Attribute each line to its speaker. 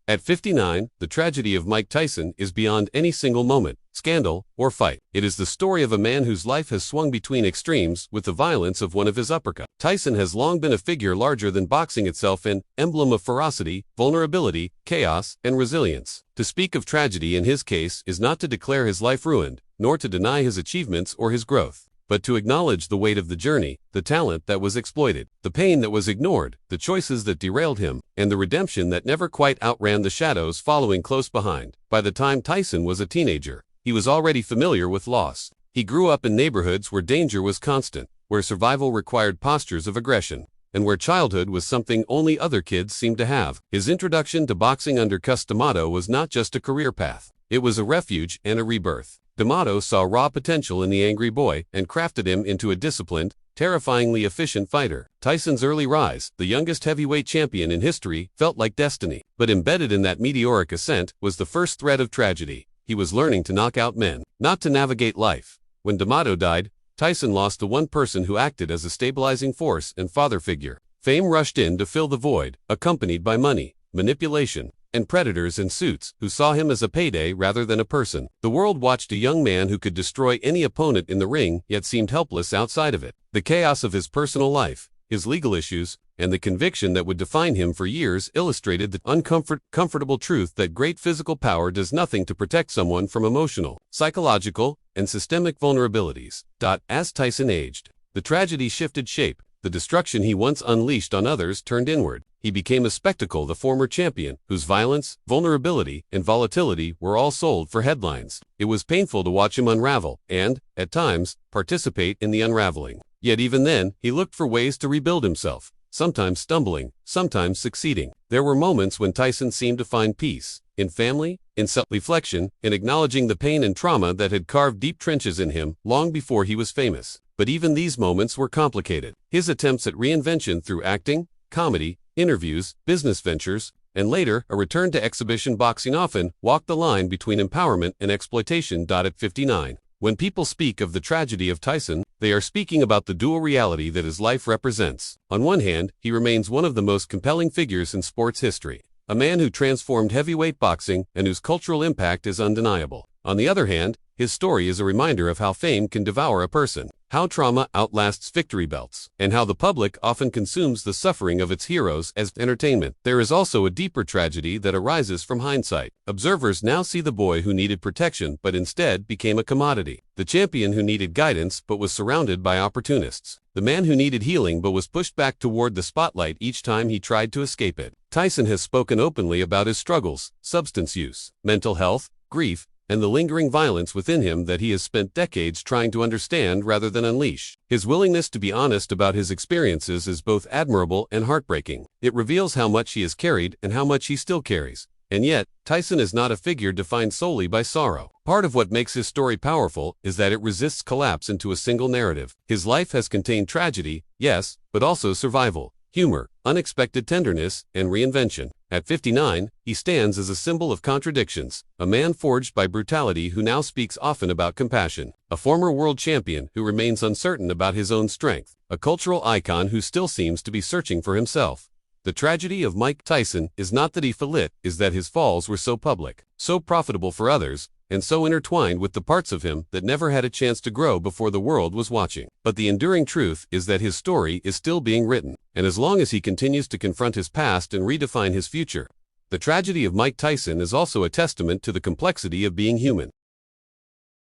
Speaker 1: At 59, the tragedy of Mike Tyson is beyond any single moment, scandal, or fight. It is the story of a man whose life has swung between extremes with the violence of one of his uppercuts. Tyson has long been a figure larger than boxing itself, an emblem of ferocity, vulnerability, chaos, and resilience. To speak of tragedy in his case is not to declare his life ruined, nor to deny his achievements or his growth, but to acknowledge the weight of the journey, the talent that was exploited, the pain that was ignored, the choices that derailed him, and the redemption that never quite outran the shadows following close behind. By the time Tyson was a teenager, he was already familiar with loss. He grew up in neighborhoods where danger was constant, where survival required postures of aggression, and where childhood was something only other kids seemed to have. His introduction to boxing under Cus D'Amato was not just a career path. It was a refuge and a rebirth. D'Amato saw raw potential in the angry boy and crafted him into a disciplined, terrifyingly efficient fighter. Tyson's early rise, the youngest heavyweight champion in history, felt like destiny. But embedded in that meteoric ascent was the first thread of tragedy. He was learning to knock out men, not to navigate life. When D'Amato died, Tyson lost the one person who acted as a stabilizing force and father figure. Fame rushed in to fill the void, accompanied by money, manipulation, and predators in suits who saw him as a payday rather than a person. The world watched a young man who could destroy any opponent in the ring yet seemed helpless outside of it. The chaos of his personal life, his legal issues, and the conviction that would define him for years illustrated the uncomfortable truth that great physical power does nothing to protect someone from emotional, psychological, and systemic vulnerabilities. As Tyson aged, the tragedy shifted shape. The destruction he once unleashed on others turned inward. He became a spectacle, the former champion, whose violence, vulnerability, and volatility were all sold for headlines. It was painful to watch him unravel and, at times, participate in the unraveling. Yet even then, he looked for ways to rebuild himself, sometimes stumbling, sometimes succeeding. There were moments when Tyson seemed to find peace, in family, in self-reflection, in acknowledging the pain and trauma that had carved deep trenches in him long before he was famous. But even these moments were complicated. His attempts at reinvention through acting, comedy, interviews, business ventures, and later a return to exhibition boxing often walked the line between empowerment and exploitation. At 59, when people speak of the tragedy of Tyson, they are speaking about the dual reality that his life represents. On one hand, he remains one of the most compelling figures in sports history, a man who transformed heavyweight boxing and whose cultural impact is undeniable. On the other hand, his story is a reminder of how fame can devour a person, how trauma outlasts victory belts, and how the public often consumes the suffering of its heroes as entertainment. There is also a deeper tragedy that arises from hindsight. Observers now see the boy who needed protection but instead became a commodity, the champion who needed guidance but was surrounded by opportunists, the man who needed healing but was pushed back toward the spotlight each time he tried to escape it. Tyson has spoken openly about his struggles, substance use, mental health, grief, and the lingering violence within him that he has spent decades trying to understand rather than unleash. His willingness to be honest about his experiences is both admirable and heartbreaking. It reveals how much he has carried and how much he still carries. And yet, Tyson is not a figure defined solely by sorrow. Part of what makes his story powerful is that it resists collapse into a single narrative. His life has contained tragedy, yes, but also survival, humor, unexpected tenderness, and reinvention. At 59, he stands as a symbol of contradictions, a man forged by brutality who now speaks often about compassion, a former world champion who remains uncertain about his own strength, a cultural icon who still seems to be searching for himself. The tragedy of Mike Tyson is not that he fell, it is that his falls were so public, so profitable for others, and so intertwined with the parts of him that never had a chance to grow before the world was watching. But the enduring truth is that his story is still being written, and as long as he continues to confront his past and redefine his future, the tragedy of Mike Tyson is also a testament to the complexity of being human.